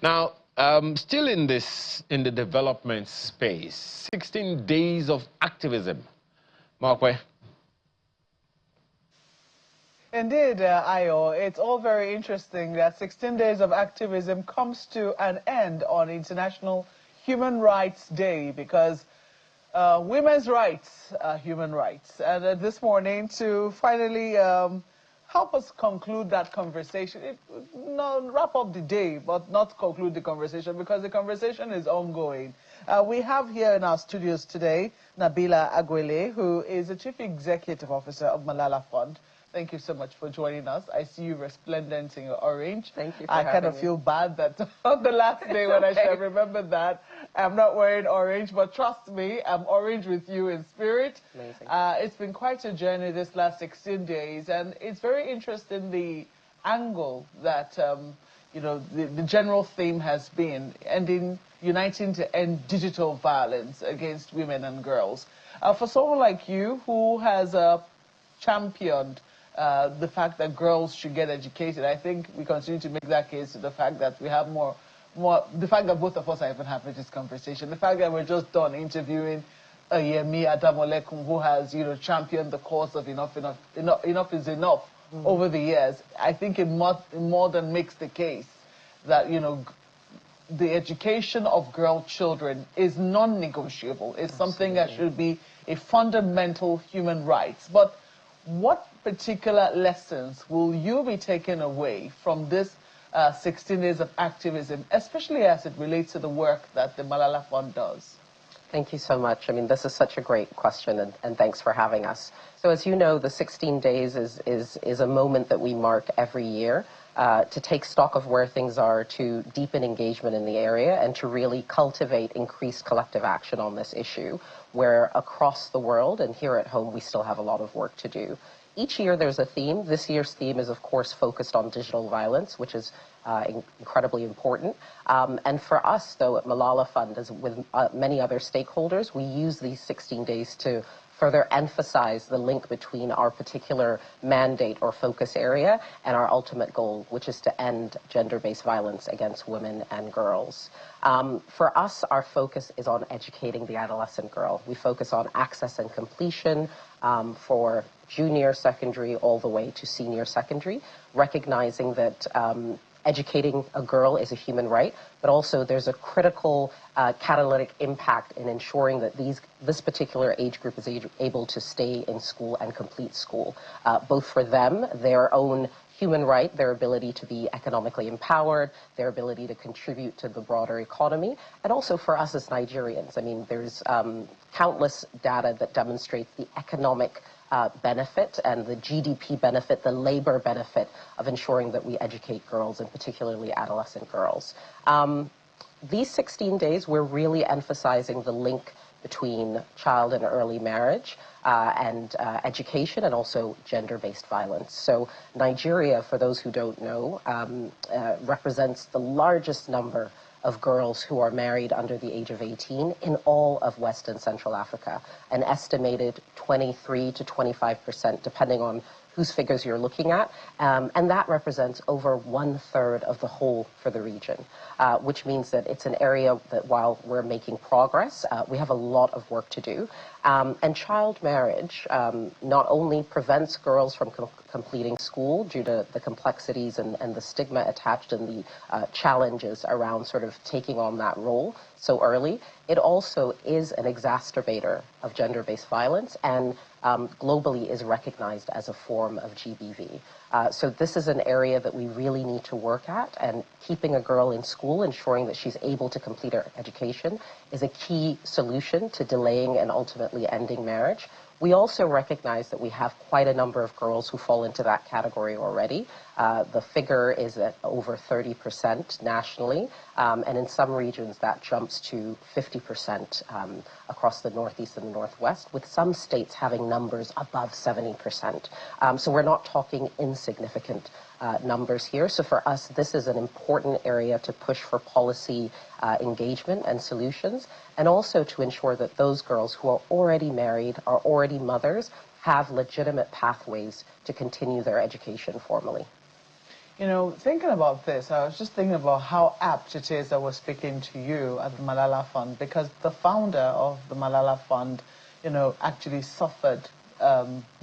Now, still in the development space, 16 days of activism. Markwe. Indeed, Ayo, it's all very interesting that 16 days of activism comes to an end on International Human Rights Day because women's rights are human rights. And this morning, to finally help us conclude that conversation, wrap up the day, but not conclude the conversation because the conversation is ongoing. We have here in our studios today Nabila Agwele, who is the Chief Executive Officer of Malala Fund. Thank you so much for joining us. I see you resplendent in your orange. Thank you for I kind of feel bad that on the last day when I should have remembered that, I'm not wearing orange, but trust me, I'm orange with you in spirit. Amazing. It's been quite a journey this last 16 days, and it's very interesting the angle that, you know, the general theme has been uniting to end digital violence against women and girls. For someone like you who has championed the fact that girls should get educated, I think we continue to make that case to the fact that we have more, the fact that both of us are even having this conversation, the fact that we're just done interviewing Yemi Adamolekun, who has, you know, championed the cause of enough is enough over the years. I think it more than makes the case that, you know, the education of girl children is non-negotiable. It's something that should be a fundamental human right. But what particular lessons will you be taking away from this 16 days of activism, especially as it relates to the work that the Malala Fund does? Thank you so much. I mean, this is such a great question, and thanks for having us. So as you know, the 16 days is a moment that we mark every year to take stock of where things are, to deepen engagement in the area, and to really cultivate increased collective action on this issue, where across the world and here at home, we still have a lot of work to do. Each year there's a theme. This year's theme is, of course, focused on digital violence, which is incredibly important. And for us, though, at Malala Fund, as with many other stakeholders, we use these 16 days to further emphasize the link between our particular mandate or focus area and our ultimate goal, which is to end gender-based violence against women and girls. For us, our focus is on educating the adolescent girl. We focus on access and completion for junior secondary all the way to senior secondary, recognizing that educating a girl is a human right, but also there's a critical catalytic impact in ensuring that this particular age group is able to stay in school and complete school, both for them, their own human right, their ability to be economically empowered, their ability to contribute to the broader economy, and also for us as Nigerians. I mean, there's countless data that demonstrates the economic benefit and the GDP benefit, the labor benefit of ensuring that we educate girls, and particularly adolescent girls. These 16 days, we're really emphasizing the link between child and early marriage and education, and also gender-based violence. So Nigeria, for those who don't know, represents the largest number of girls who are married under the age of 18 in all of West and Central Africa, an estimated 23 to 25%, depending on whose figures you're looking at, and that represents over 1/3 of the whole for the region, which means that it's an area that while we're making progress, we have a lot of work to do. And child marriage not only prevents girls from completing school due to the complexities and the stigma attached and the challenges around sort of taking on that role so early, it also is an exacerbator of gender-based violence and globally is recognized as a form of GBV. So this is an area that we really need to work at, and keeping a girl in school, ensuring that she's able to complete her education, is a key solution to delaying and ultimately ending marriage. We also recognize that we have quite a number of girls who fall into that category already. The figure is at over 30% nationally, and in some regions that jumps to 50% across the Northeast and the Northwest, with some states having numbers above 70%. So we're not talking insignificant numbers here. So for us, this is an important area to push for policy engagement and solutions, and also to ensure that those girls who are already married, are already mothers, have legitimate pathways to continue their education formally. You know, thinking about this, I was just thinking about how apt it is that we're speaking to you at the Malala Fund, because the founder of the Malala Fund, you know, actually suffered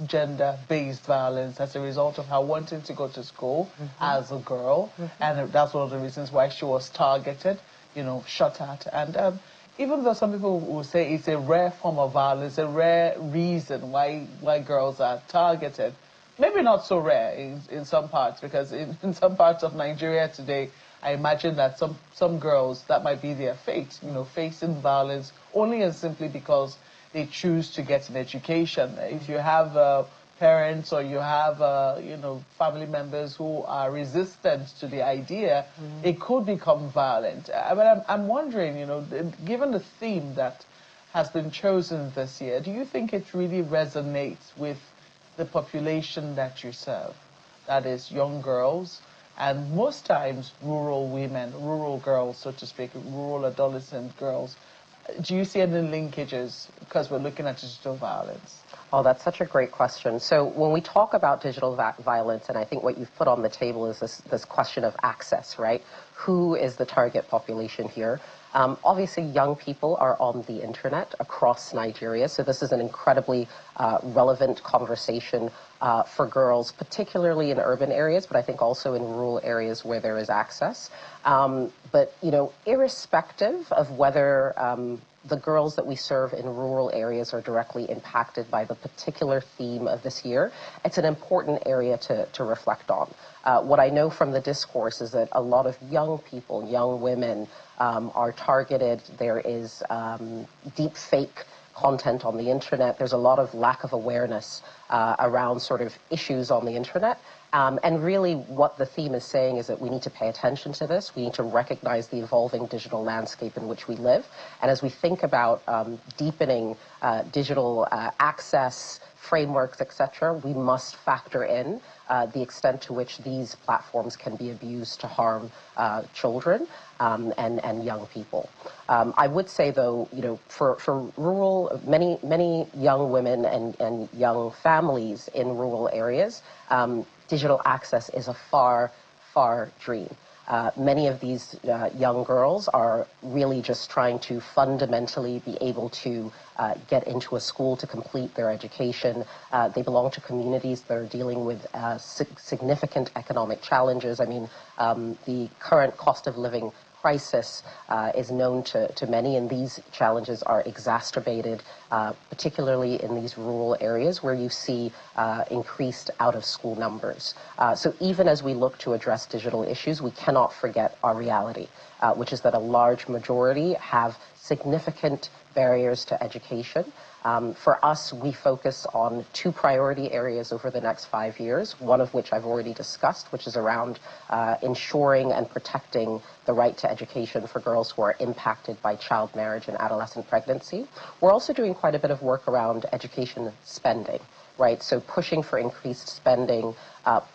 gender-based violence as a result of her wanting to go to school as a girl, and that's one of the reasons why she was targeted, you know, shot at. And even though some people will say it's a rare form of violence, a rare reason why girls are targeted, maybe not so rare in some parts, because in some parts of Nigeria today, I imagine that some girls, that might be their fate, you know, facing violence only and simply because they choose to get an education. If you have parents or you have, you know, family members who are resistant to the idea, it could become violent. But I'm wondering, you know, given the theme that has been chosen this year, do you think it really resonates with the population that you serve, that is young girls, and most times rural women, rural girls, so to speak, rural adolescent girls? Do you see any linkages, because we're looking at digital violence? Oh, that's such a great question. So when we talk about digital violence, and I think what you've put on the table is this question of access, right? Who is the target population here? Obviously, young people are on the internet across Nigeria, so this is an incredibly relevant conversation for girls, particularly in urban areas, but I think also in rural areas where there is access. But, you know, irrespective of whether the girls that we serve in rural areas are directly impacted by the particular theme of this year, it's an important area to reflect on. What I know from the discourse is that a lot of young people, young women, are targeted. There is deep fake content on the internet. There's a lot of lack of awareness around sort of issues on the internet. And really what the theme is saying is that we need to pay attention to this. We need to recognize the evolving digital landscape in which we live. And as we think about deepening digital access, frameworks, etc., we must factor in the extent to which these platforms can be abused to harm children and young people. I would say, though, you know, for rural, many young women and young families in rural areas, digital access is a far, far dream. Many of these young girls are really just trying to fundamentally be able to get into a school to complete their education. They belong to communities that are dealing with significant economic challenges. I mean, the current cost of living crisis is known to many, and these challenges are exacerbated, particularly in these rural areas where you see increased out-of-school numbers. So even as we look to address digital issues, we cannot forget our reality, which is that a large majority have significant barriers to education. For us, we focus on two priority areas over the next 5 years, one of which I've already discussed, which is around ensuring and protecting the right to education for girls who are impacted by child marriage and adolescent pregnancy. We're also doing quite a bit of work around education spending, right? So pushing for increased spending,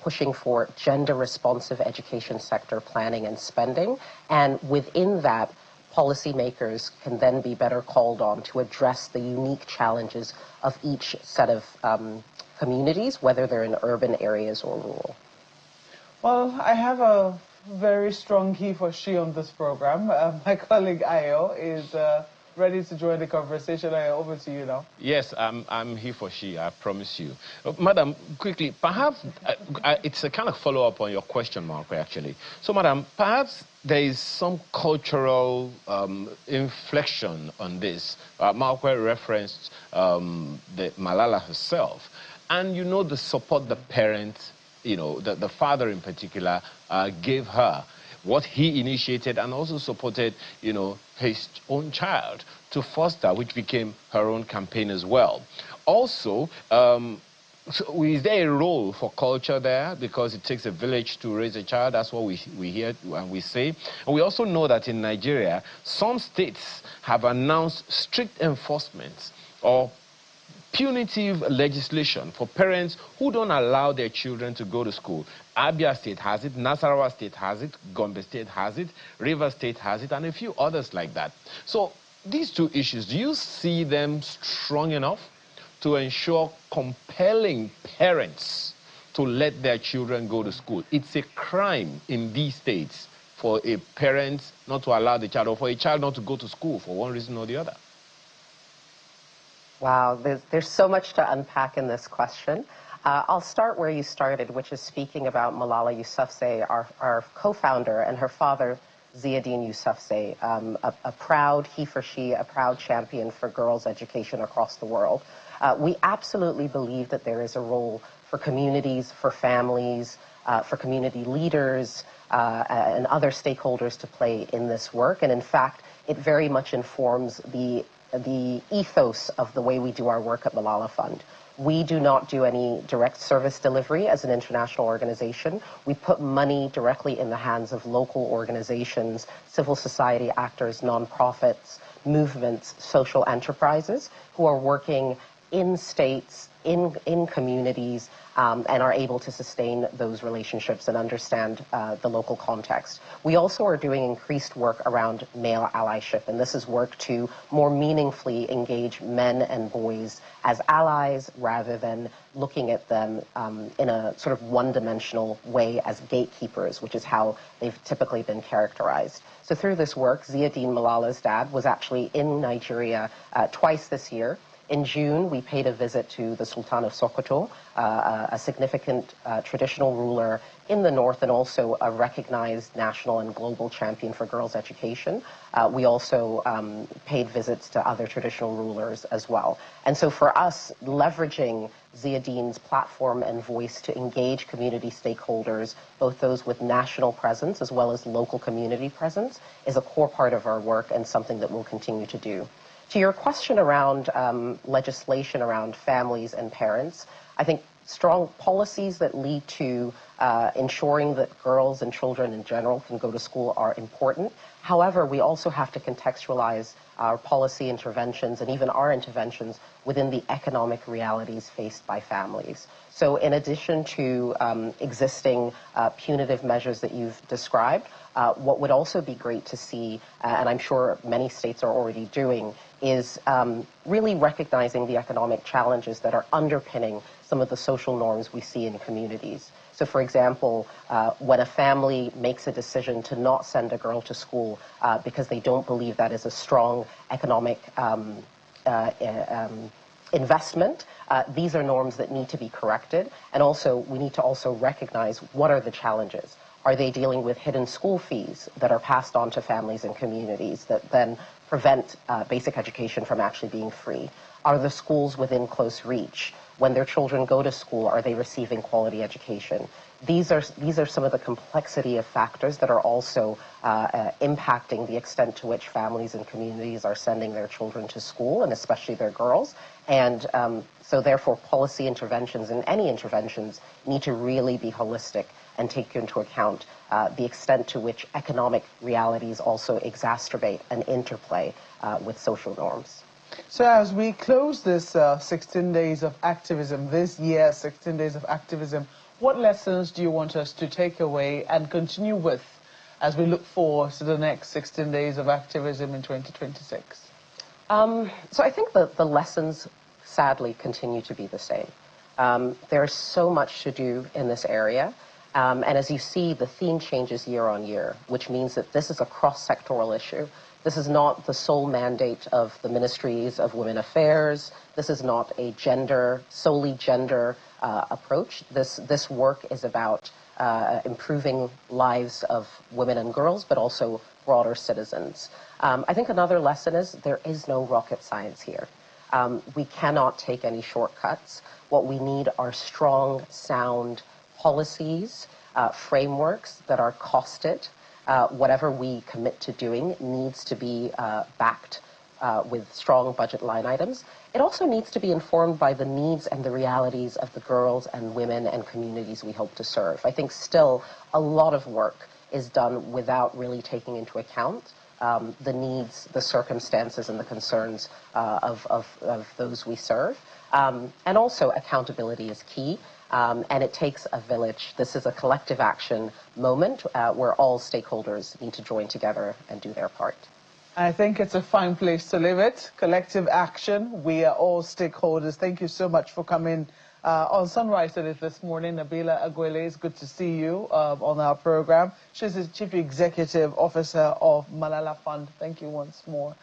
pushing for gender-responsive education sector planning and spending, and within that, policymakers can then be better called on to address the unique challenges of each set of communities, whether they're in urban areas or rural. Well, I have a very strong he for she on this program. My colleague Ayo is ready to join the conversation. Ayo, over to you now. Yes, I'm he for she, I promise you. Madam, quickly, perhaps it's a kind of follow-up on your question, Mark, actually. So, Madam, perhaps there is some cultural inflection on this. Mark referenced the Malala herself. And you know the support the parent, you know, the father in particular, gave her, what he initiated and also supported, you know, his own child to foster, which became her own campaign as well. Also, so is there a role for culture there? Because it takes a village to raise a child. That's what we hear and we say. And we also know that in Nigeria, some states have announced strict enforcement or punitive legislation for parents who don't allow their children to go to school. Abia State has it, Nasarawa State has it, Gombe State has it, River State has it, and a few others like that. So these two issues, do you see them strong enough to ensure compelling parents to let their children go to school. It's a crime in these states for a parent not to allow the child, or for a child not to go to school for one reason or the other. Wow, there's so much to unpack in this question. I'll start where you started, which is speaking about Malala Yousafzai, our co-founder, and her father, Ziauddin Yousafzai, a proud, he for she, a proud champion for girls' education across the world. We absolutely believe that there is a role for communities, for families, for community leaders, and other stakeholders to play in this work. And in fact, it very much informs the ethos of the way we do our work at Malala Fund. We do not do any direct service delivery as an international organization. We put money directly in the hands of local organizations, civil society actors, nonprofits, movements, social enterprises who are working in states, in communities, and are able to sustain those relationships and understand the local context. We also are doing increased work around male allyship, and this is work to more meaningfully engage men and boys as allies rather than looking at them in a sort of one-dimensional way as gatekeepers, which is how they've typically been characterized. So through this work, Ziauddin, Malala's dad, was actually in Nigeria twice this year. In June, we paid a visit to the Sultan of Sokoto, a significant traditional ruler in the north and also a recognized national and global champion for girls' education. We also paid visits to other traditional rulers as well. And so for us, leveraging Ziauddin's platform and voice to engage community stakeholders, both those with national presence as well as local community presence, is a core part of our work and something that we'll continue to do. To your question around legislation around families and parents, I think strong policies that lead to ensuring that girls and children in general can go to school are important. However, we also have to contextualize our policy interventions and even our interventions within the economic realities faced by families. So in addition to existing punitive measures that you've described, what would also be great to see, and I'm sure many states are already doing, is really recognizing the economic challenges that are underpinning some of the social norms we see in communities. So for example, when a family makes a decision to not send a girl to school because they don't believe that is a strong economic investment, these are norms that need to be corrected. And also, we need to also recognize what are the challenges. Are they dealing with hidden school fees that are passed on to families and communities that then prevent basic education from actually being free? Are the schools within close reach? When their children go to school, are they receiving quality education? These are some of the complexity of factors that are also impacting the extent to which families and communities are sending their children to school, and especially their girls. And so therefore, policy interventions and any interventions need to really be holistic and take into account the extent to which economic realities also exacerbate and interplay with social norms. So as we close this 16 days of activism, this year, 16 days of activism, what lessons do you want us to take away and continue with as we look forward to the next 16 days of activism in 2026? So I think the lessons, sadly, continue to be the same. There's so much to do in this area. And as you see, the theme changes year on year, which means that this is a cross-sectoral issue. This is not the sole mandate of the Ministries of Women Affairs. This is not a solely gender approach. This work is about improving lives of women and girls, but also broader citizens. I think another lesson is there is no rocket science here. We cannot take any shortcuts. What we need are strong, sound policies, frameworks that are costed. Whatever we commit to doing needs to be backed with strong budget line items. It also needs to be informed by the needs and the realities of the girls and women and communities we hope to serve. I think still a lot of work is done without really taking into account the needs, the circumstances, and the concerns of those we serve. And also accountability is key. And it takes a village. This is a collective action moment where all stakeholders need to join together and do their part. I think it's a fine place to live it. Collective action. We are all stakeholders. Thank you so much for coming on Sunrise this morning. Nabila Aguele, it's good to see you on our program. She's the Chief Executive Officer of Malala Fund. Thank you once more.